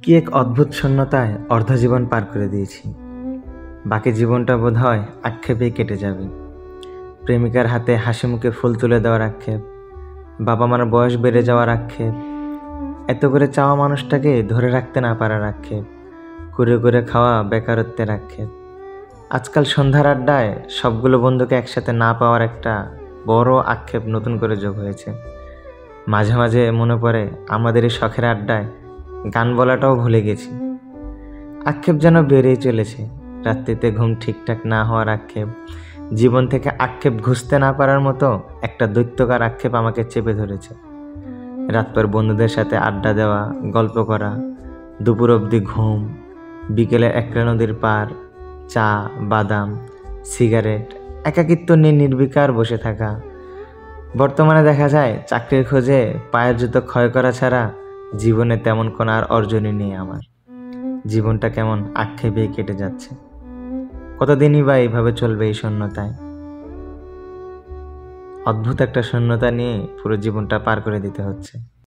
কি এক অদ্ভুত শূন্যতায় অর্ধ জীবন পার করে দিয়েছি। বাকি জীবনটা বোধহয় আক্ষেপেই কেটে যাবে। প্রেমিকার হাতে হাসি মুখে ফুল তুলে দেওয়ার আক্ষেপ, বাবা মার বয়স বেড়ে যাওয়ার আক্ষেপ, এত করে চাওয়া মানুষটাকে ধরে রাখতে না পারার আক্ষেপ, কুরে কুরে খাওয়া বেকারত্বের আক্ষেপ। আজকাল সন্ধ্যার আড্ডায় সবগুলো বন্ধুকে একসাথে না পাওয়ার একটা বড় আক্ষেপ নতুন করে যোগ হয়েছে। মাঝে মাঝে মনে পড়ে আমাদের এই শখের আড্ডায় গান বলাটাও ভুলে গেছি। আক্ষেপ যেন বেড়েই চলেছে। রাত্রিতে ঘুম ঠিকঠাক না হওয়ার আক্ষেপ, জীবন থেকে আক্ষেপ ঘুষতে না পারার মতো একটা দৈত্যকার আক্ষেপ আমাকে চেপে ধরেছে। রাতভর বন্ধুদের সাথে আড্ডা দেওয়া, গল্প করা, দুপুর অবধি ঘুম, বিকেলে একলা নদীর পার, চা, বাদাম, সিগারেট, একাকিত্ব নিয়ে নির্বিকার বসে থাকা। বর্তমানে দেখা যায় চাকরির খোঁজে পায়ের জুতো ক্ষয় করা ছাড়া জীবনে তেমন কোনো আর অর্জনই নেই আমার। জীবনটা কেমন আক্ষেপেই কেটে যাচ্ছে। কতদিনই বা এইভাবে চলবে এই শূন্যতায়? অদ্ভুত একটা শূন্যতা নিয়ে পুরো জীবনটা পার করে দিতে হচ্ছে।